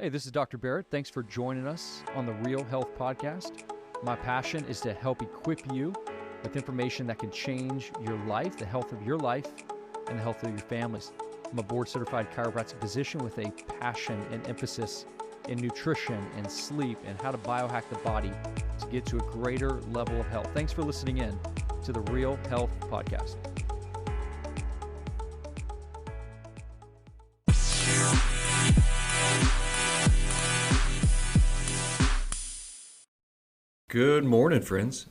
Hey, this is Dr. Barrett. Thanks for joining us on the Real Health Podcast. My passion is to help equip you with information that can change your life, the health of your life, and the health of your families. I'm a board-certified chiropractic physician with a passion and emphasis in nutrition and sleep and how to biohack the body to get to a greater level of health. Thanks for listening in to the Real Health Podcast. Good morning, friends.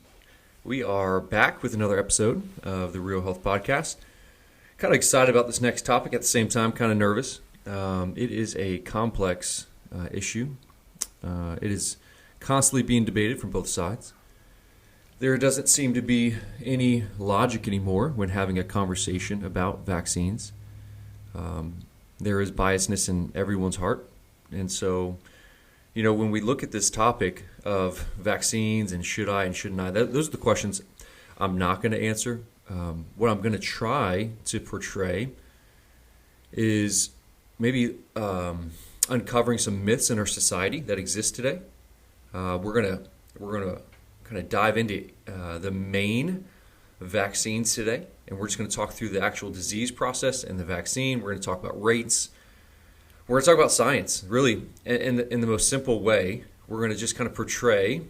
We are back with another episode of the Real Health Podcast. Kind of excited about this next topic, at the same time kind of nervous. It is a complex issue. It is constantly being debated from both sides. There doesn't seem to be any logic anymore when having a conversation about vaccines. There is biasness in everyone's heart. And so, when we look at this topic of vaccines and should I and shouldn't I, those are the questions I'm not going to answer. What I'm going to try to portray is maybe uncovering some myths in our society that exist today. We're gonna kind of dive into the main vaccines today, and we're just going to talk through the actual disease process and the vaccine. We're going to talk about rates. We're going to talk about science, really, in the most simple way. We're going to just kind of portray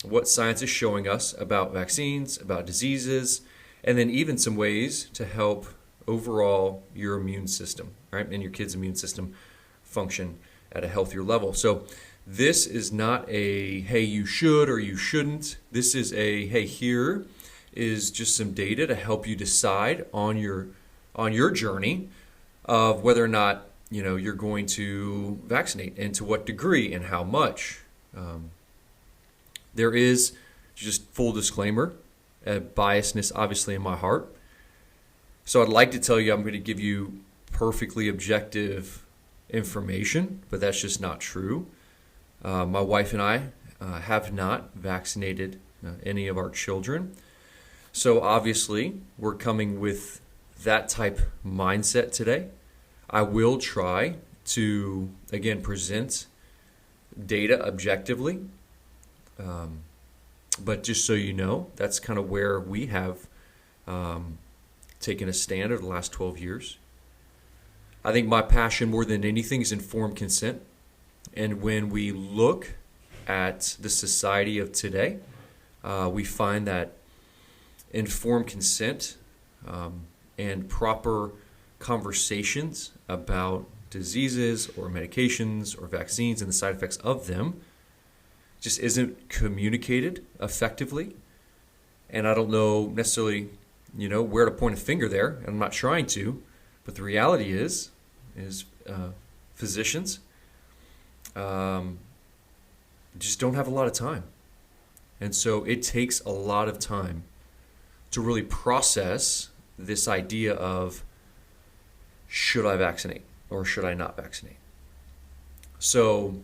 what science is showing us about vaccines, about diseases, and then even some ways to help overall your immune system, right, and your kid's immune system function at a healthier level. So this is not a, hey, you should or you shouldn't. This is a, hey, here is just some data to help you decide on your journey of whether or not you're going to vaccinate and to what degree and how much. There is, just full disclaimer, a biasness obviously in my heart. So I'd like to tell you I'm going to give you perfectly objective information, but that's just not true. My wife and I have not vaccinated any of our children. So obviously we're coming with that type mindset today. I will try to, again, present data objectively. But just so you know, that's kind of where we have taken a stand over the last 12 years. I think my passion more than anything is informed consent. And when we look at the society of today, we find that informed consent and proper conversations about diseases or medications or vaccines and the side effects of them just isn't communicated effectively. And I don't know necessarily, where to point a finger there. And I'm not trying to, but the reality is physicians just don't have a lot of time. And so it takes a lot of time to really process this idea of, should I vaccinate or should I not vaccinate? So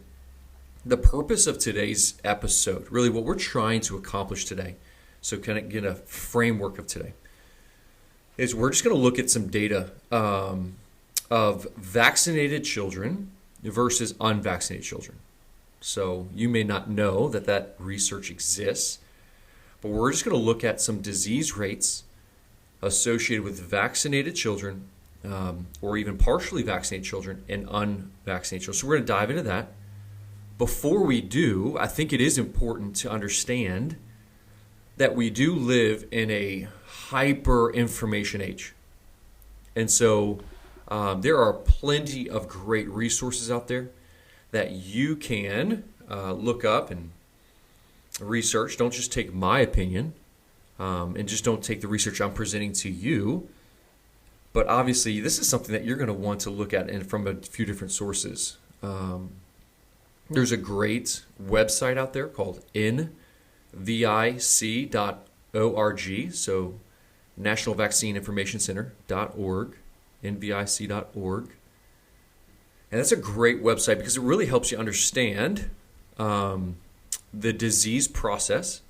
the purpose of today's episode, really what we're trying to accomplish today, so kind of get a framework of today, is we're just going to look at some data of vaccinated children versus unvaccinated children. So you may not know that research exists, but we're just going to look at some disease rates associated with vaccinated children or even partially vaccinated children and unvaccinated children. So we're going to dive into that. Before we do, I think it is important to understand that we do live in a hyper-information age. And so there are plenty of great resources out there that you can look up and research. Don't just take my opinion and just don't take the research I'm presenting to you. But obviously, this is something that you're going to want to look at from a few different sources. There's a great website out there called nvic.org, so National Vaccine Information Center.org, nvic.org. And that's a great website because it really helps you understand the disease process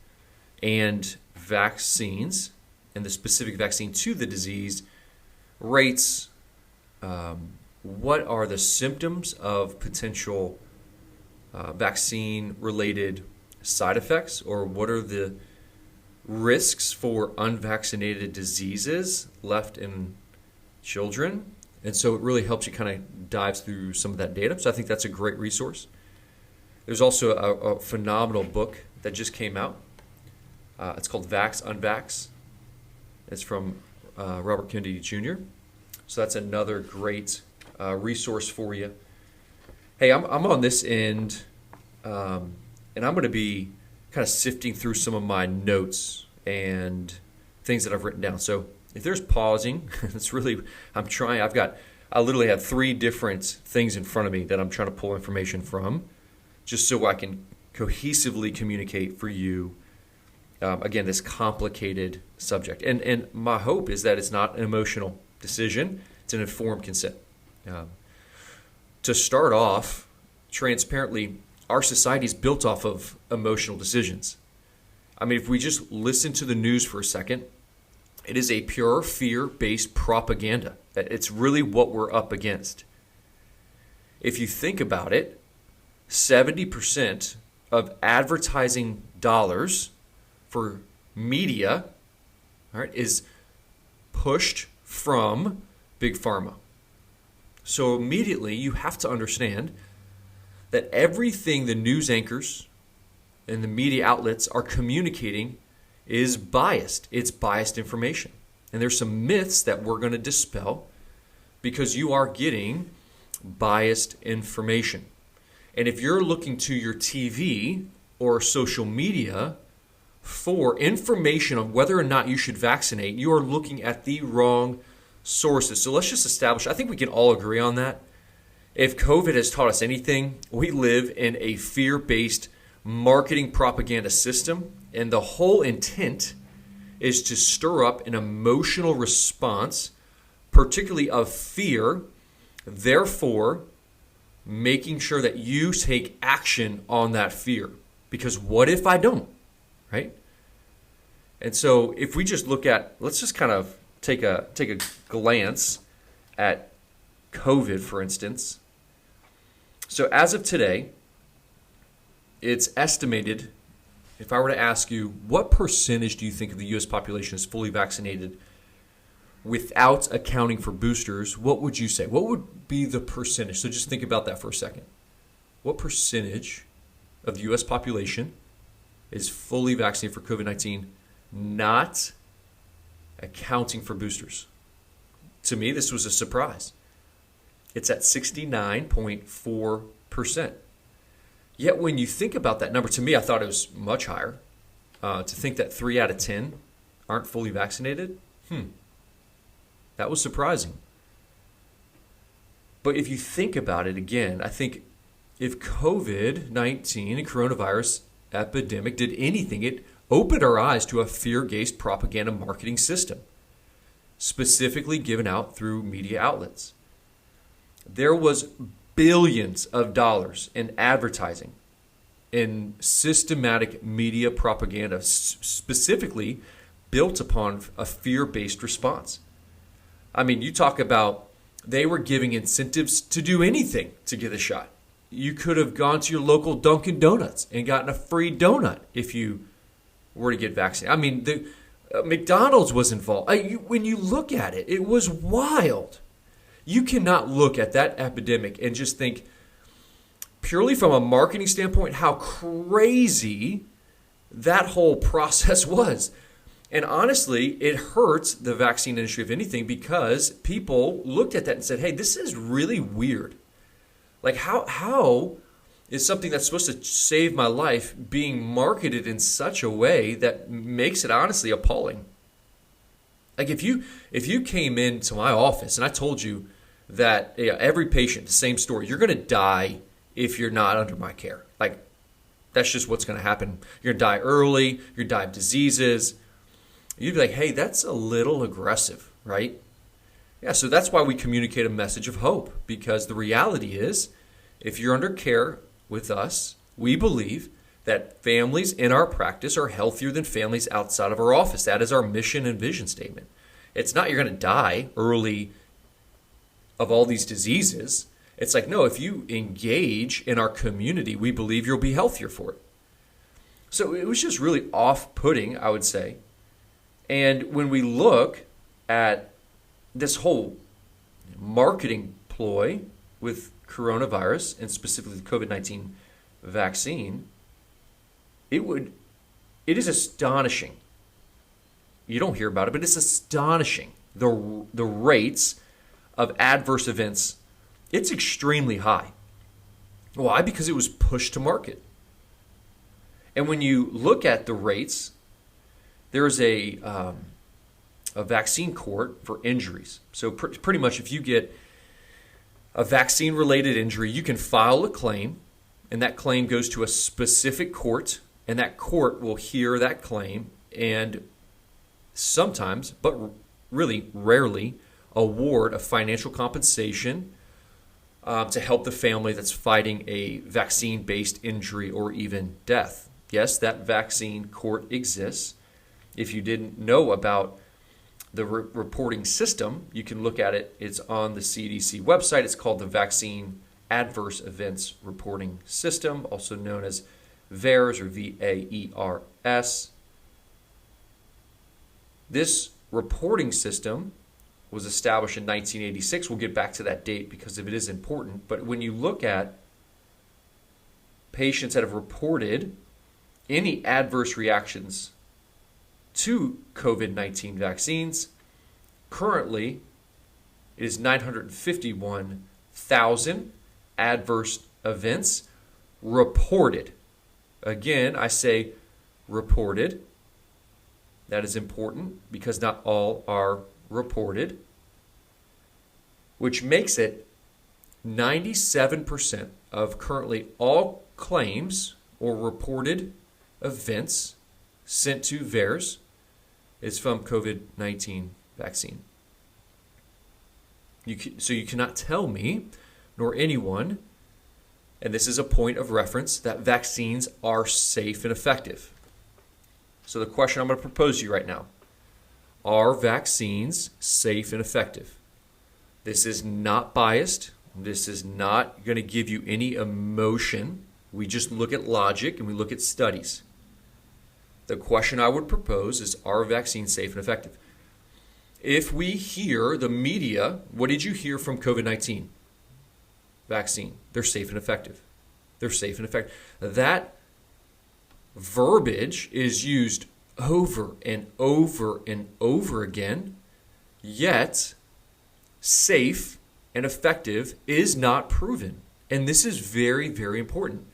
and vaccines and the specific vaccine to the disease, rates, what are the symptoms of potential vaccine-related side effects, or what are the risks for unvaccinated diseases left in children. And so it really helps you kind of dive through some of that data. So I think that's a great resource. There's also a phenomenal book that just came out. It's called Vax, Unvax. It's from Robert Kennedy Jr. So that's another great resource for you. Hey, I'm on this end, and I'm going to be kind of sifting through some of my notes and things that I've written down. So if there's pausing, it's really, I literally have 3 different things in front of me that I'm trying to pull information from, just so I can cohesively communicate for you, again, this complicated subject. And my hope is that it's not an emotional decision, it's an informed consent. To start off, transparently, our society is built off of emotional decisions. I mean, if we just listen to the news for a second, it is a pure fear-based propaganda. It's really what we're up against. If you think about it, 70% of advertising dollars for media, all right, is pushed from Big Pharma. So immediately you have to understand that everything the news anchors and the media outlets are communicating is biased. It's biased information. And there's some myths that we're going to dispel because you are getting biased information. And if you're looking to your TV or social media for information on whether or not you should vaccinate, you are looking at the wrong sources. So let's just establish, I think we can all agree on that. If COVID has taught us anything, we live in a fear-based marketing propaganda system, and the whole intent is to stir up an emotional response, particularly of fear, therefore making sure that you take action on that fear. Because what if I don't, right? And so if we just look at, let's just kind of take a glance at COVID, for instance. So as of today, it's estimated, if I were to ask you, what percentage do you think of the U.S. population is fully vaccinated without accounting for boosters? What would you say? What would be the percentage? So just think about that for a second. What percentage of the U.S. population is fully vaccinated for COVID-19, not accounting for boosters? To me, this was a surprise. It's at 69.4%. Yet when you think about that number, to me, I thought it was much higher. To think that 3 out of 10 aren't fully vaccinated, that was surprising. But if you think about it again, I think if COVID-19 and coronavirus epidemic did anything, it opened our eyes to a fear-based propaganda marketing system, specifically given out through media outlets. There was billions of dollars in advertising, in systematic media propaganda, specifically built upon a fear-based response. I mean, you talk about they were giving incentives to do anything to get a shot. You could have gone to your local Dunkin' Donuts and gotten a free donut if you were to get vaccinated. I mean, McDonald's was involved. When you look at it, it was wild. You cannot look at that epidemic and just think, purely from a marketing standpoint, how crazy that whole process was. And honestly, it hurts the vaccine industry, if anything, because people looked at that and said, hey, this is really weird. Like, how is something that's supposed to save my life being marketed in such a way that makes it honestly appalling? Like, if you came into my office and I told you that every patient, the same story, you're going to die if you're not under my care. Like, that's just what's going to happen. You're going to die early. You're going to die of diseases. You'd be like, hey, that's a little aggressive, right? Yeah, so that's why we communicate a message of hope, because the reality is, if you're under care with us, we believe that families in our practice are healthier than families outside of our office. That is our mission and vision statement. It's not you're going to die early of all these diseases. It's like, no, if you engage in our community, we believe you'll be healthier for it. So it was just really off-putting, I would say. And when we look at this whole marketing ploy with coronavirus and specifically the COVID-19 vaccine, it is astonishing. You don't hear about it, but it's astonishing. The rates of adverse events, it's extremely high. Why? Because it was pushed to market. And when you look at the rates, there's a vaccine court for injuries. So pretty much if you get a vaccine-related injury, you can file a claim, and that claim goes to a specific court, and that court will hear that claim and sometimes, but really rarely, award a financial compensation to help the family that's fighting a vaccine-based injury or even death. Yes, that vaccine court exists. If you didn't know about the reporting system, you can look at it. It's on the CDC website. It's called the Vaccine Adverse Events Reporting System, also known as VAERS or VAERS. This reporting system was established in 1986. We'll get back to that date because it is important. But when you look at patients that have reported any adverse reactions to COVID-19 vaccines, currently it is 951,000 adverse events reported. Again, I say reported. That is important because not all are reported, which makes it 97% of currently all claims or reported events sent to VAERS is from COVID-19 vaccine. So you cannot tell me, nor anyone, and this is a point of reference, that vaccines are safe and effective. So the question I'm going to propose to you right now, are vaccines safe and effective? This is not biased. This is not going to give you any emotion. We just look at logic and we look at studies. The question I would propose is, are vaccines safe and effective? If we hear the media, what did you hear from COVID-19 vaccine? They're safe and effective. They're safe and effective. That verbiage is used over and over and over again, yet safe and effective is not proven. And this is very, very important.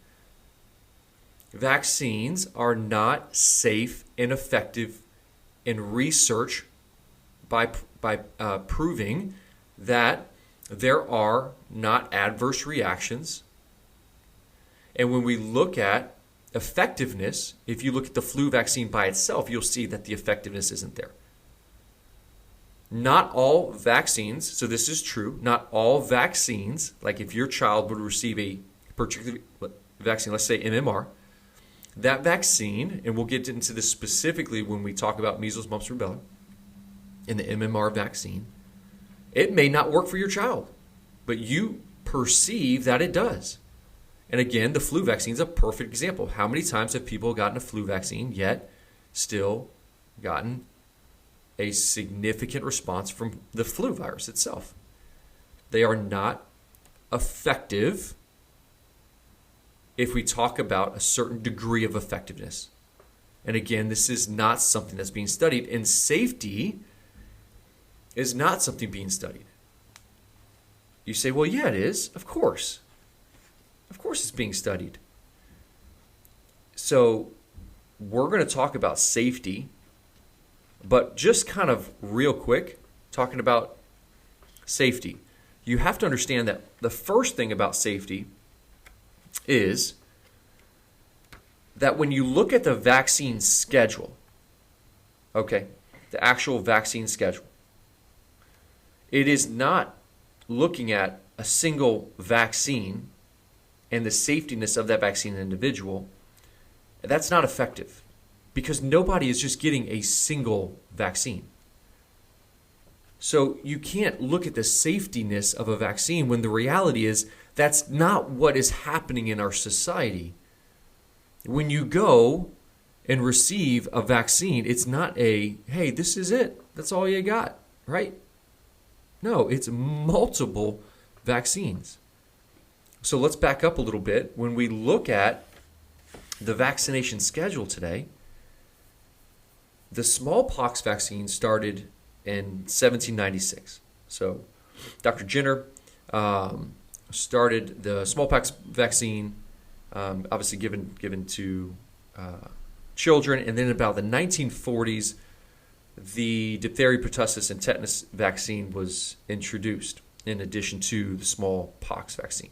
Vaccines are not safe and effective in research by proving that there are not adverse reactions. And when we look at effectiveness, if you look at the flu vaccine by itself, you'll see that the effectiveness isn't there. Not all vaccines, so this is true, not all vaccines, like if your child would receive a particular vaccine, let's say MMR, that vaccine, and we'll get into this specifically when we talk about measles, mumps, rubella, and the MMR vaccine, it may not work for your child, but you perceive that it does. And again, the flu vaccine is a perfect example. How many times have people gotten a flu vaccine yet still gotten a significant response from the flu virus itself? They are not effective if we talk about a certain degree of effectiveness. And again, this is not something that's being studied, and safety is not something being studied. You say, well, yeah, it is. Of course. Of course it's being studied. So we're going to talk about safety, but just kind of real quick, talking about safety, you have to understand that the first thing about safety is that when you look at the vaccine schedule, okay, the actual vaccine schedule, it is not looking at a single vaccine and the safetiness of that vaccine individual. That's not effective because nobody is just getting a single vaccine. So you can't look at the safetiness of a vaccine when the reality is that's not what is happening in our society. When you go and receive a vaccine, it's not hey, this is it. That's all you got, right? No, it's multiple vaccines. So let's back up a little bit. When we look at the vaccination schedule today, the smallpox vaccine started in 1796. So Dr. Jenner started the smallpox vaccine, obviously given to children, and then about the 1940s, the diphtheria, pertussis, and tetanus vaccine was introduced in addition to the smallpox vaccine.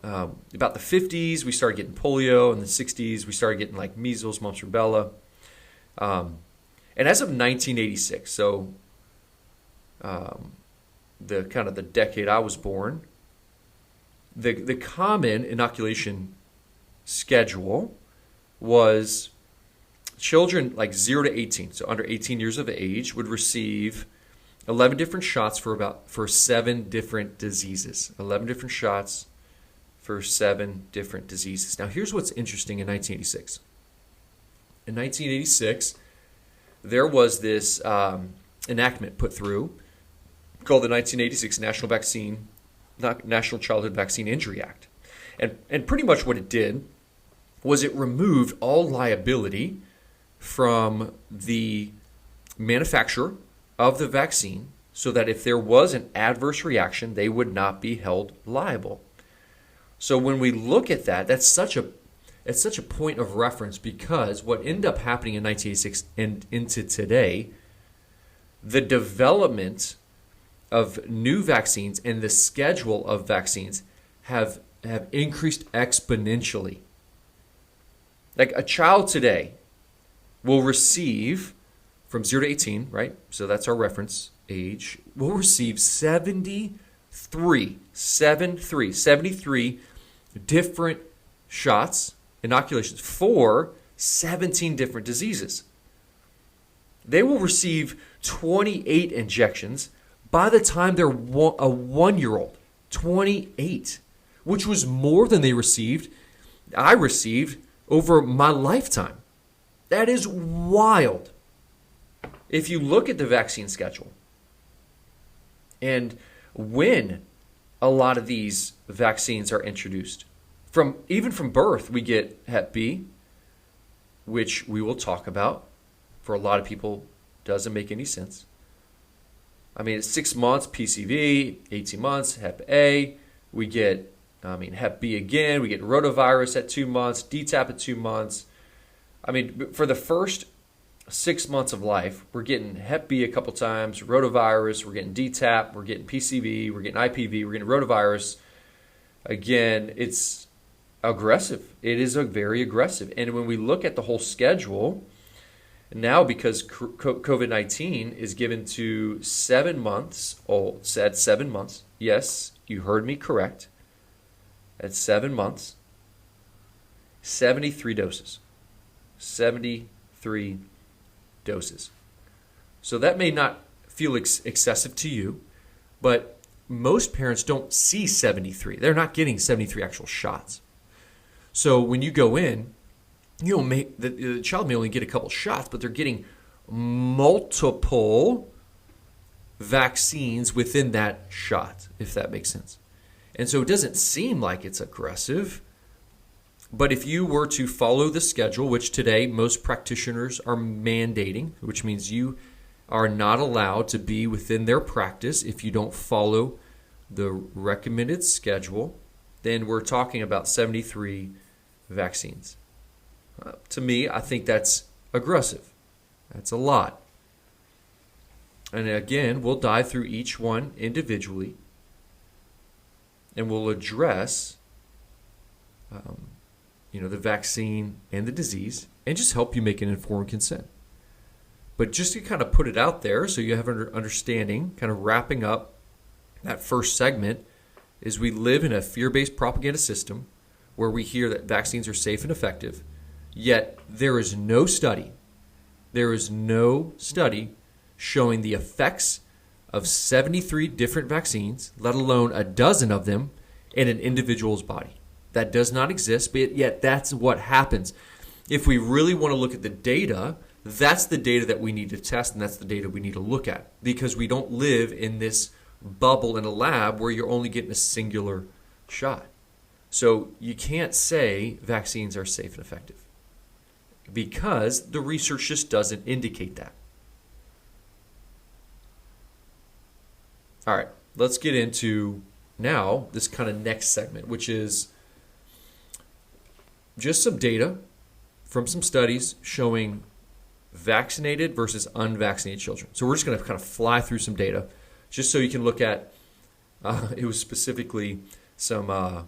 About the 50s, we started getting polio. In the 60s, we started getting like measles, mumps, rubella. And as of 1986, so the kind of the decade I was born, the common inoculation schedule was children like 0 to 18, so under 18 years of age, would receive 11 different shots for 7 different diseases. 11 different shots for 7 different diseases. Now, here's what's interesting in 1986. In 1986, there was this enactment put through called the 1986 National Childhood Vaccine Injury Act. And pretty much what it did was it removed all liability from the manufacturer of the vaccine so that if there was an adverse reaction, they would not be held liable. So when we look at that, it's such a point of reference, because what ended up happening in 1986 and into today, the development of new vaccines and the schedule of vaccines have increased exponentially. Like a child today will receive from 0 to 18, right? So that's our reference age. Will receive 73 different shots, inoculations for 17 different diseases. They will receive 28 injections by the time they're a 1-year-old. 28, which was more than I received over my lifetime. That is wild. If you look at the vaccine schedule, and when a lot of these vaccines are introduced, even from birth, we get Hep B, which we will talk about. For a lot of people, doesn't make any sense. I mean, it's 6 months PCV, 18 months Hep A. We get, Hep B again. We get rotavirus at 2 months, DTaP at 2 months. I mean, for the first 6 months of life, we're getting Hep B a couple times, rotavirus, we're getting DTaP, we're getting PCV, we're getting IPV, we're getting rotavirus. Again, it's aggressive. It is very aggressive. And when we look at the whole schedule, now because COVID-19 is given to 7 months old, at 7 months, yes, you heard me correct, at 7 months, 73 doses. 73 doses. So that may not feel excessive to you, but most parents don't see 73. They're not getting 73 actual shots. So when you go in, the child may only get a couple shots, but they're getting multiple vaccines within that shot, if that makes sense. And so it doesn't seem like it's aggressive, but if you were to follow the schedule, which today most practitioners are mandating, which means you are not allowed to be within their practice if you don't follow the recommended schedule, then we're talking about 73 vaccines. To me, I think that's aggressive. That's a lot. And again, we'll dive through each one individually, and we'll address the vaccine and the disease, and just help you make an informed consent. But just to kind of put it out there so you have an understanding, kind of wrapping up that first segment, is we live in a fear-based propaganda system where we hear that vaccines are safe and effective, yet there is no study showing the effects of 73 different vaccines, let alone a dozen of them, in an individual's body. That does not exist, but yet that's what happens. If we really want to look at the data, that's the data that we need to test, and that's the data we need to look at, because we don't live in this bubble in a lab where you're only getting a singular shot. So you can't say vaccines are safe and effective because the research just doesn't indicate that. All right, let's get into now this kind of next segment, which is just some data from some studies showing vaccinated versus unvaccinated children. So we're just going to kind of fly through some data just so you can look at, it was specifically some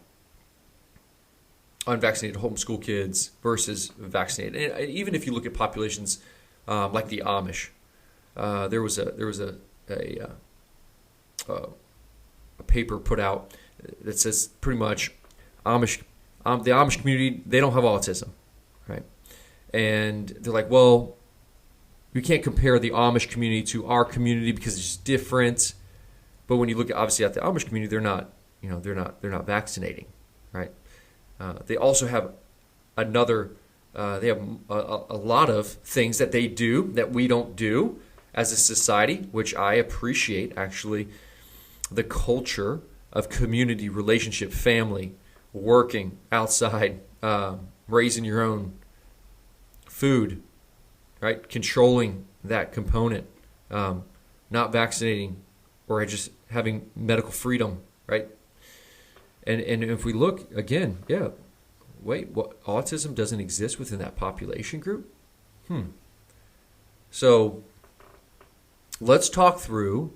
unvaccinated homeschool kids versus vaccinated. And even if you look at populations like the Amish, there was a paper put out that says pretty much the Amish community, they don't have autism, right? And they're like, well, we can't compare the Amish community to our community because it's just different. But when you look obviously at the Amish community, they're not vaccinating, right? They also have they have a lot of things that they do that we don't do as a society, which I appreciate actually. The culture of community, relationship, family, working outside, raising your own food, right? Controlling that component, not vaccinating or just having medical freedom, right? And if we look again, what autism doesn't exist within that population group? So let's talk through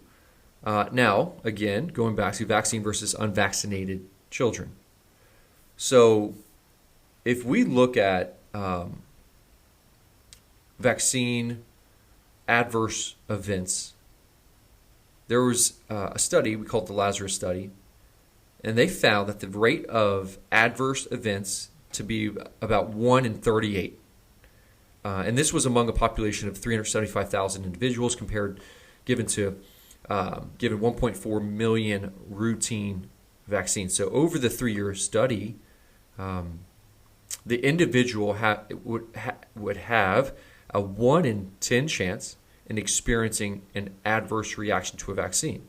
now, again, going back to vaccine versus unvaccinated children. So if we look at vaccine adverse events, there was a study, we call it the Lazarus study, and they found that the rate of adverse events to be about 1 in 38. And this was among a population of 375,000 individuals given 1.4 million routine vaccines. So over the 3-year study, the individual would have a 1 in 10 chance in experiencing an adverse reaction to a vaccine.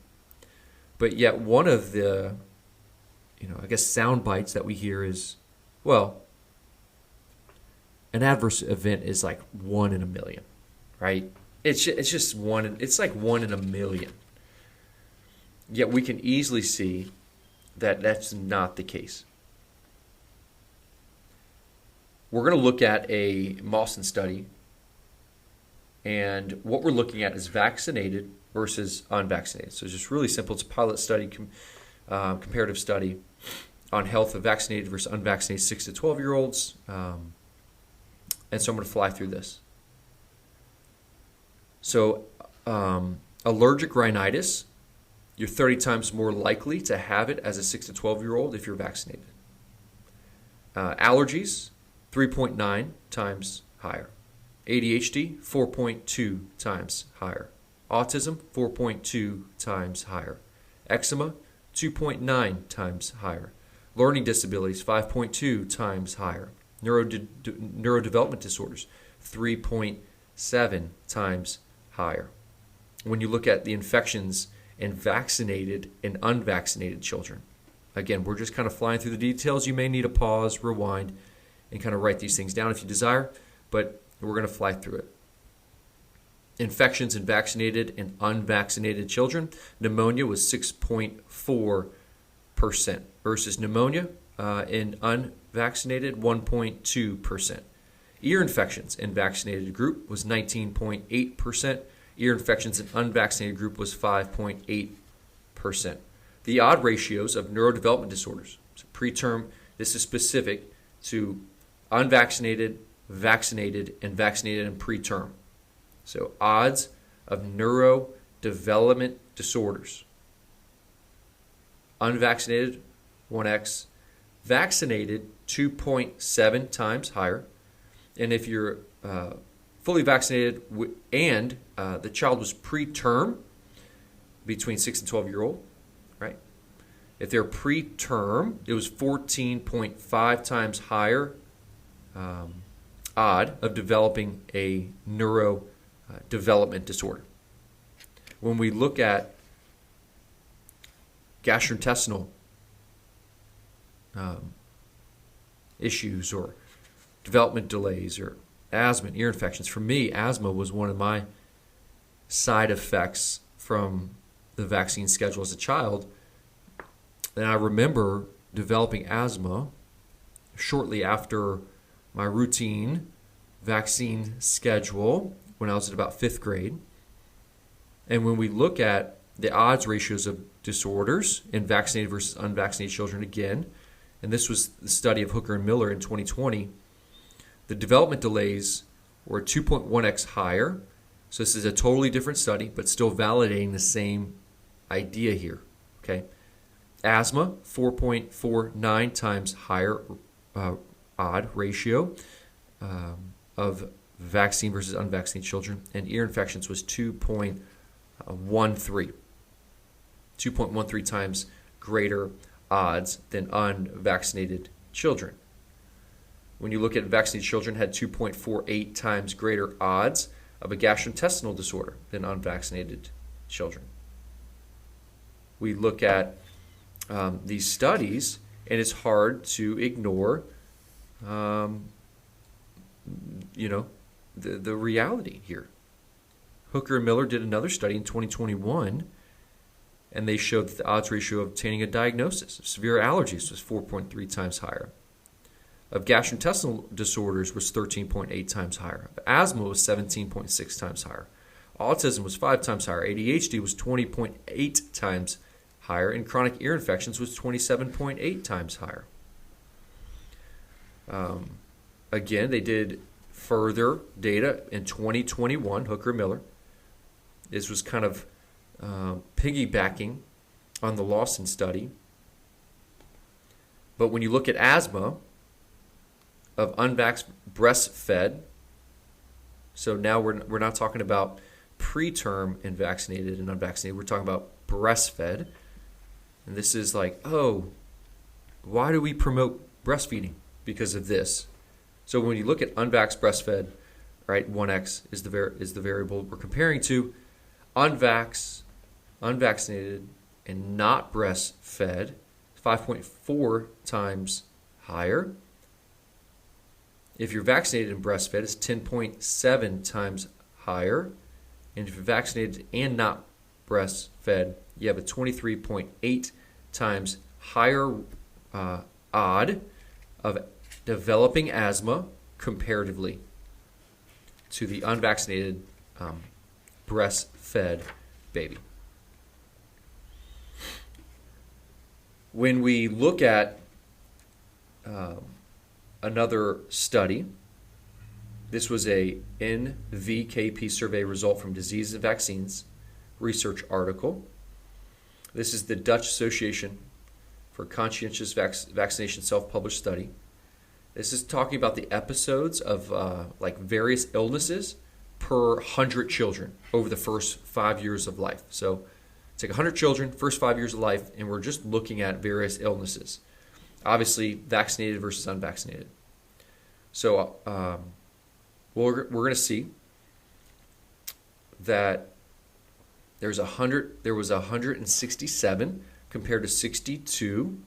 But yet one of the, sound bites that we hear is, well, an adverse event is like 1 in a million, right? It's just it's like 1 in a million. Yet we can easily see that that's not the case. We're going to look at a Mawson study, and what we're looking at is vaccinated versus unvaccinated. So it's just really simple. It's a pilot study, comparative study on health of vaccinated versus unvaccinated 6 to 12-year-olds. And so I'm going to fly through this. So allergic rhinitis, you're 30 times more likely to have it as a 6 to 12-year-old if you're vaccinated. Allergies, 3.9 times higher. ADHD, 4.2 times higher. Autism, 4.2 times higher. Eczema, 2.9 times higher. Learning disabilities, 5.2 times higher. Neurodevelopment disorders, 3.7 times higher. When you look at the infections in vaccinated and unvaccinated children, again, we're just kind of flying through the details. You may need a pause, rewind, and kind of write these things down if you desire, but we're going to fly through it. Infections in vaccinated and unvaccinated children, pneumonia was 6.4% versus pneumonia in unvaccinated 1.2%. Ear infections in vaccinated group was 19.8%. Ear infections in unvaccinated group was 5.8%. The odd ratios of neurodevelopment disorders, so preterm, this is specific to unvaccinated, vaccinated, and vaccinated and preterm. So odds of neurodevelopment disorders. Unvaccinated, 1x. Vaccinated, 2.7 times higher. And if you're fully vaccinated and the child was preterm, between 6 and 12-year-old, right? If they're preterm, it was 14.5 times higher odd of developing a neurodevelopment disorder. When we look at gastrointestinal issues or development delays or asthma and ear infections, for me, asthma was one of my side effects from the vaccine schedule as a child. And I remember developing asthma shortly after my routine vaccine schedule when I was at about 5th grade. And when we look at the odds ratios of disorders in vaccinated versus unvaccinated children again, and this was the study of Hooker and Miller in 2020, the development delays were 2.1x higher. So this is a totally different study, but still validating the same idea here. Okay, asthma, 4.49 times higher odd ratio of vaccine versus unvaccinated children, and ear infections was 2.13 times greater odds than unvaccinated children. When you look at vaccinated children, had 2.48 times greater odds of a gastrointestinal disorder than unvaccinated children. We look at these studies, and it's hard to ignore, the reality here. Hooker and Miller did another study in 2021, and they showed that the odds ratio of obtaining a diagnosis of severe allergies was 4.3 times higher. Of gastrointestinal disorders was 13.8 times higher. Of asthma was 17.6 times higher. Autism was 5 times higher. ADHD was 20.8 times higher. And chronic ear infections was 27.8 times higher. Again, they did further data in 2021, Hooker and Miller. This was kind of piggybacking on the Lawson study. But when you look at asthma, of unvaxxed breastfed, so now we're not talking about preterm and vaccinated and unvaccinated, we're talking about breastfed. And this is like, why do we promote breastfeeding? Because of this. So when you look at unvaxxed breastfed, right, 1x is the variable we're comparing to. Unvaccinated, and not breastfed, 5.4 times higher. If you're vaccinated and breastfed, it's 10.7 times higher. And if you're vaccinated and not breastfed, you have a 23.8 times higher odd of developing asthma comparatively to the unvaccinated breastfed baby. When we look at another study, this was a NVKP survey result from Diseases and Vaccines research article. This is the Dutch Association for Conscientious Vaccination self-published study. This is talking about the episodes of various illnesses per 100 children over the first 5 years of life. So take 100 children, first 5 years of life, and we're just looking at various illnesses. Obviously, vaccinated versus unvaccinated. So we're going to see that there was 167 compared to 62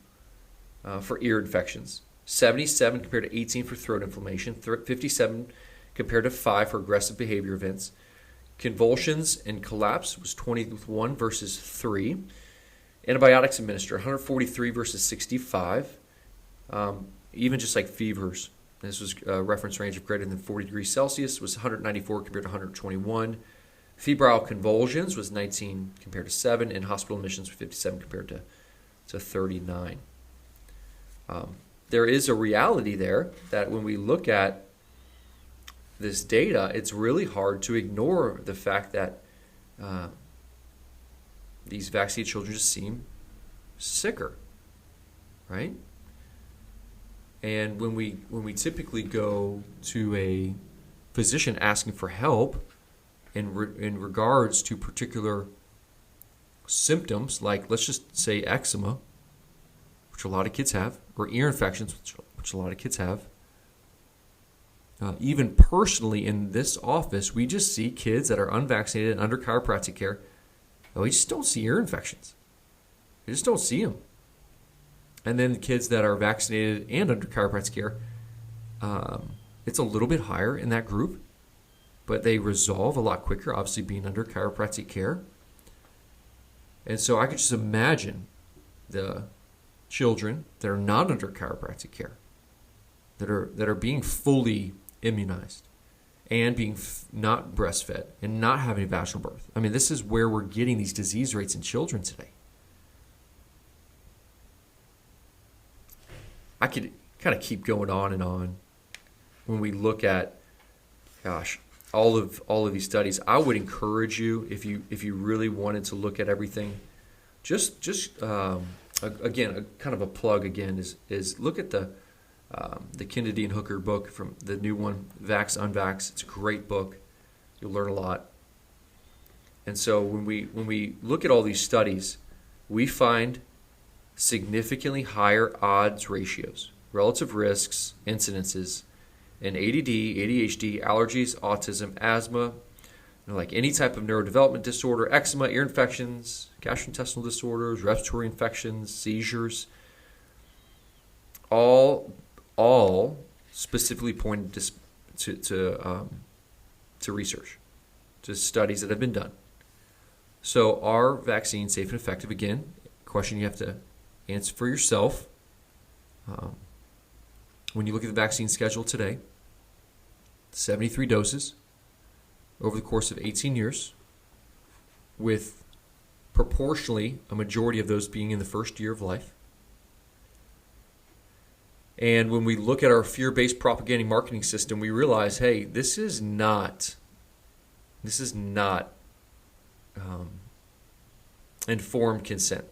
for ear infections, 77 compared to 18 for throat inflammation, 57 compared to 5 for aggressive behavior events. Convulsions and collapse was 21 versus 3. Antibiotics administered, 143 versus 65. Even just like fevers, this was a reference range of greater than 40 degrees Celsius, was 194 compared to 121. Febrile convulsions was 19 compared to 7, and hospital admissions were 57 compared to 39. There is a reality there that when we look at this data, it's really hard to ignore the fact that these vaccinated children just seem sicker, right? And when we typically go to a physician asking for help in regards to particular symptoms like, let's just say, eczema, which a lot of kids have, or ear infections, which a lot of kids have. Even personally in this office, we just see kids that are unvaccinated and under chiropractic care. And we just don't see ear infections. We just don't see them. And then the kids that are vaccinated and under chiropractic care, it's a little bit higher in that group, but they resolve a lot quicker, obviously being under chiropractic care. And so I could just imagine the children that are not under chiropractic care, that are being fully immunized and being not breastfed and not having a vaginal birth. I mean, this is where we're getting these disease rates in children today. I could kind of keep going on and on when we look at, all of these studies. I would encourage you, if you really wanted to look at everything, again, a kind of a plug again is look at the Kennedy and Hooker book, from the new one, Vax, Unvax. It's a great book. You'll learn a lot. And so when we look at all these studies, we find significantly higher odds ratios, relative risks, incidences in ADD, ADHD, allergies, autism, asthma, like any type of neurodevelopment disorder, eczema, ear infections, gastrointestinal disorders, respiratory infections, seizures, all specifically pointed to research, to studies that have been done. So are vaccines safe and effective? Again, question you have to answer for yourself. When you look at the vaccine schedule today, 73 doses over the course of 18 years, with proportionally a majority of those being in the first year of life. And when we look at our fear-based propagating marketing system, we realize, hey, this is not informed consent.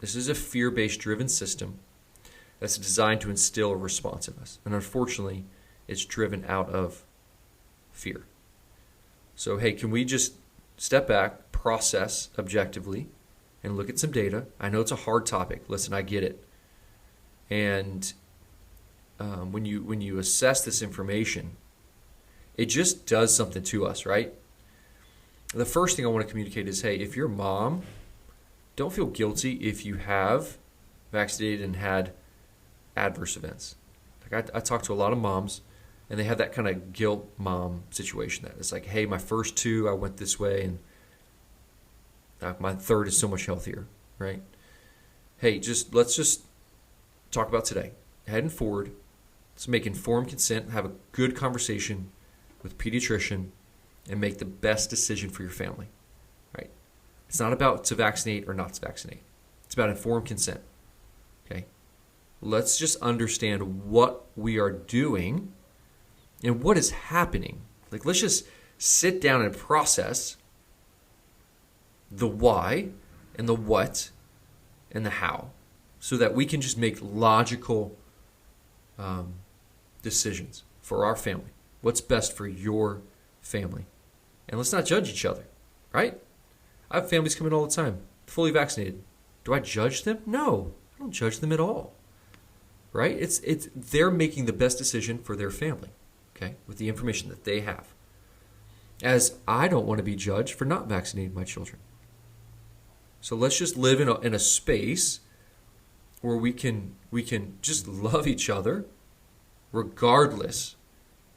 This is a fear-based driven system that's designed to instill a response in us. And unfortunately, it's driven out of fear. So, hey, can we just step back, process objectively, and look at some data? I know it's a hard topic. Listen, I get it. And when you assess this information, it just does something to us, right? The first thing I want to communicate is, hey, if you're a mom, don't feel guilty if you have vaccinated and had adverse events. Like I talk to a lot of moms, and they have that kind of guilt mom situation. That it's like, hey, my first two, I went this way, and my third is so much healthier, right? Hey, let's just talk about today. Heading forward, let's make informed consent, have a good conversation with a pediatrician, and make the best decision for your family, right? It's not about to vaccinate or not to vaccinate. It's about informed consent, okay? Let's just understand what we are doing and what is happening. Like, let's just sit down and process the why and the what and the how, so that we can just make logical decisions for our family. What's best for your family? And let's not judge each other, right? I have families come in all the time, fully vaccinated. Do I judge them? No, I don't judge them at all, right? It's they're making the best decision for their family, okay, with the information that they have. As I don't want to be judged for not vaccinating my children. So let's just live in a space where we can just love each other regardless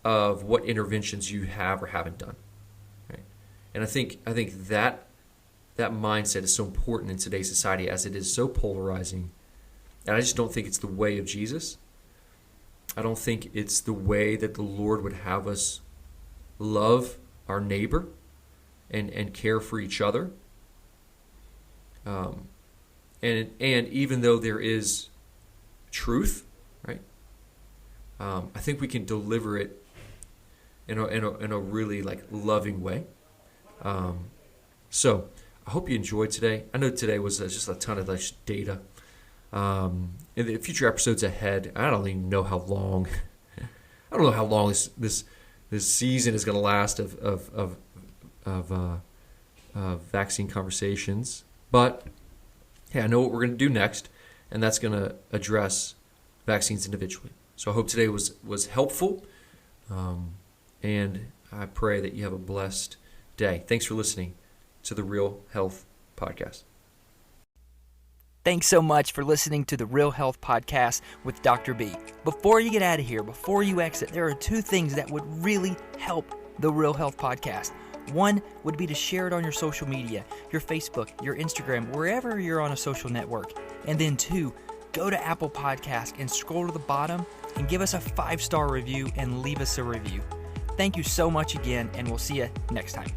of what interventions you have or haven't done. Right? And I think that mindset is so important in today's society, as it is so polarizing. And I just don't think it's the way of Jesus. I don't think it's the way that the Lord would have us love our neighbor and care for each other. And even though there is truth, right? I think we can deliver it in a really loving way. So I hope you enjoyed today. I know today was just a ton of data. In the future episodes ahead, I don't even know how long. I don't know how long this season is going to last of vaccine conversations. But hey, I know what we're going to do next, and that's going to address vaccines individually. So I hope today was helpful, and I pray that you have a blessed day. Thanks for listening to the Real Health Podcast. Thanks so much for listening to the Real Health Podcast with Dr. B. Before you get out of here, before you exit, there are two things that would really help the Real Health Podcast. One would be to share it on your social media, your Facebook, your Instagram, wherever you're on a social network. And then two, go to Apple Podcasts and scroll to the bottom and give us a 5-star review and leave us a review. Thank you so much again, and we'll see you next time.